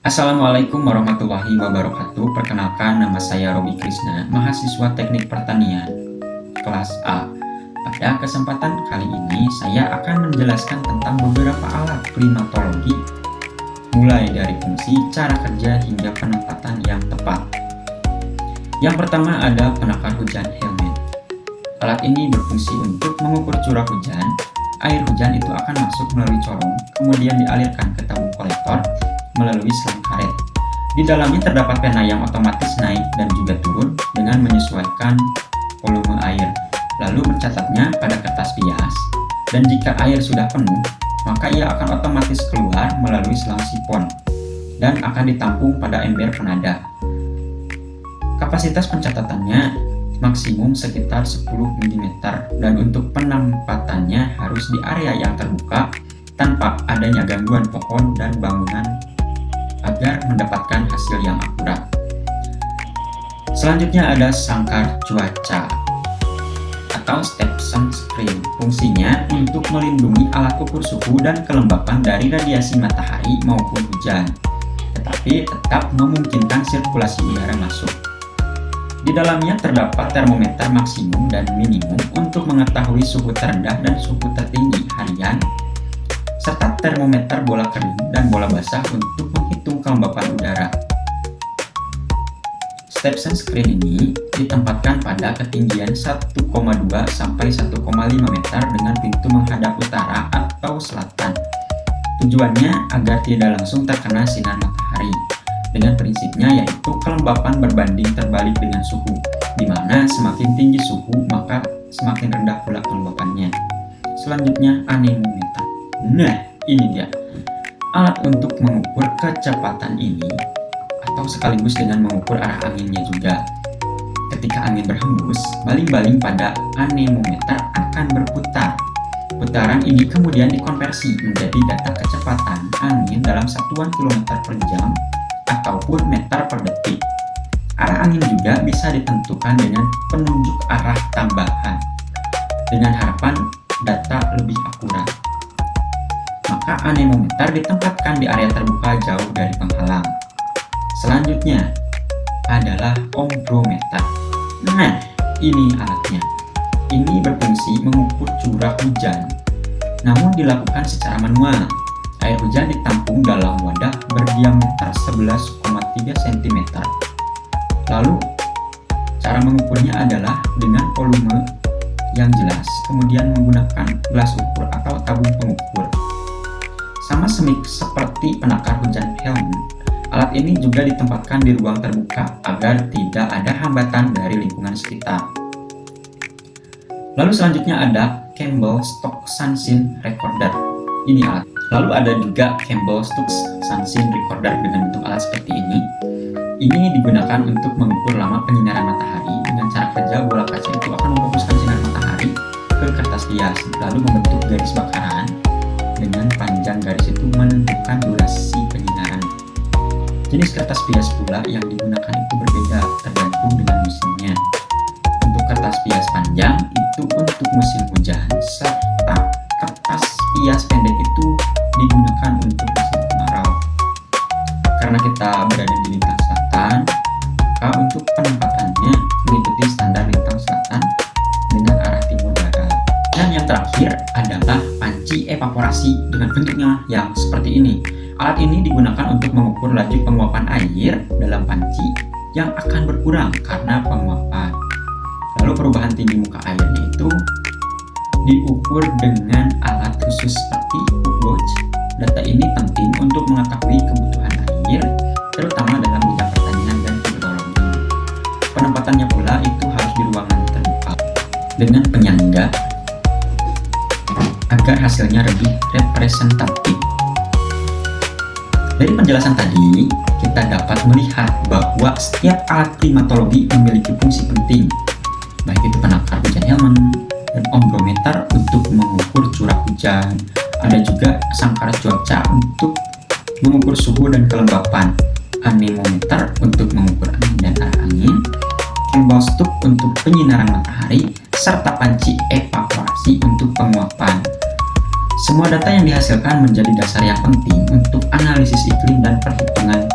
Assalamualaikum warahmatullahi wabarakatuh. Perkenalkan, nama saya Robi Krisna, mahasiswa Teknik Pertanian kelas A. Pada kesempatan kali ini saya akan menjelaskan tentang beberapa alat klimatologi, mulai dari fungsi, cara kerja, hingga penempatan yang tepat. Yang pertama ada penakar hujan helmet. Alat ini berfungsi untuk mengukur curah hujan. Air hujan itu akan masuk melalui corong, kemudian dialirkan ke tabung kolektor melalui selang karet. Di dalamnya terdapat pena yang otomatis naik dan juga turun dengan menyesuaikan volume air, lalu mencatatnya pada kertas pias, dan jika air sudah penuh, maka ia akan otomatis keluar melalui selang sifon dan akan ditampung pada ember penada. Kapasitas pencatatannya maksimum sekitar 10 mm dan untuk penempatannya harus di area yang terbuka tanpa adanya gangguan pohon dan bangunan agar mendapatkan hasil yang akurat. Selanjutnya ada sangkar cuaca atau Stepson screen. Fungsinya untuk melindungi alat ukur suhu dan kelembapan dari radiasi matahari maupun hujan, tetapi tetap memungkinkan sirkulasi udara masuk. Di dalamnya terdapat termometer maksimum dan minimum untuk mengetahui suhu terendah dan suhu tertinggi harian, serta termometer bola kering dan bola basah untuk menghitung kelembapan udara. Stepson screen ini ditempatkan pada ketinggian 1,2 sampai 1,5 meter dengan pintu menghadap utara atau selatan. Tujuannya agar tidak langsung terkena sinar matahari. Dengan prinsipnya yaitu kelembapan berbanding terbalik dengan suhu, di mana semakin tinggi suhu maka semakin rendah pula kelembapannya. Selanjutnya anemometer. Nah, ini dia alat untuk mengukur kecepatan ini, atau sekaligus dengan mengukur arah anginnya juga. Ketika angin berhembus, baling-baling pada anemometer akan berputar. Putaran ini kemudian dikonversi menjadi data kecepatan angin dalam satuan kilometer per jam ataupun meter per detik. Arah angin juga bisa ditentukan dengan penunjuk arah tambahan dengan harapan data lebih akurat. Maka anemometer ditempatkan di area terbuka jauh dari penghalang. Selanjutnya adalah ombrometer. Nah, ini alatnya. Ini berfungsi mengukur curah hujan, namun dilakukan secara manual. Air hujan ditampung dalam wadah berdiameter 11,3 cm. Lalu, cara mengukurnya adalah dengan volume yang jelas, kemudian menggunakan gelas ukur atau tabung pengukur. Sama seperti penakar hujan helmet, alat ini juga ditempatkan di ruang terbuka agar tidak ada hambatan dari lingkungan sekitar. Lalu selanjutnya ada Campbell Stock Sunshine Recorder. Ini alat. Lalu ada juga Campbell Stock Sunshine Recorder dengan bentuk alat seperti ini. Ini digunakan untuk mengukur lama penyinaran matahari. Dengan cara kerja, bola kaca itu akan memfokuskan sinar matahari ke kertas pias, lalu membentuk garis bakaran. Dengan panjang garis itu menentukan durasi penyinaran. Jenis kertas pias pula yang digunakan itu berbeda tergantung dengan musimnya. Untuk kertas pias panjang itu untuk musim hujan, serta kertas pias pendek itu digunakan untuk musim kemarau. Karena kita berada di lintang selatan, maka untuk penempatannya mengikuti standar lintang selatan dengan arah timur barat. Dan yang terakhir adalah panci evaporasi dengan bentuknya yang seperti ini. Alat ini digunakan untuk mengukur laju penguapan air dalam panci yang akan berkurang karena penguapan. Lalu perubahan tinggi muka airnya itu diukur dengan alat khusus seperti gauge. Data ini penting untuk mengetahui kebutuhan air, terutama dalam bidang pertanian dan hidrologi. Penempatannya pula itu harus di ruangan terbuka dengan penyangga agar hasilnya lebih representatif. Dari penjelasan tadi, kita dapat melihat bahwa setiap alat klimatologi memiliki fungsi penting, baik itu penakar hujan helmet dan ombrometer untuk mengukur curah hujan. Ada juga sangkar cuaca untuk mengukur suhu dan kelembapan, anemometer untuk mengukur angin dan arah angin, Campbell Stock untuk penyinaran matahari, serta panci evaporasi untuk penguapan. Semua data yang dihasilkan menjadi dasar yang penting untuk analisis iklim dan perhitungan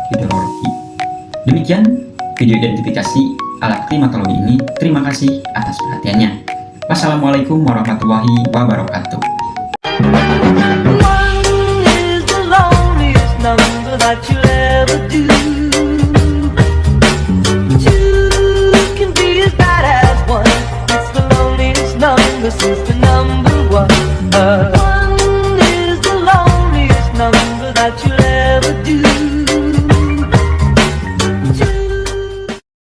Demikian video identifikasi alat klimatologi ini. Terima kasih atas perhatiannya. Wassalamualaikum warahmatullahi wabarakatuh. One is the loneliest number that you'll ever do.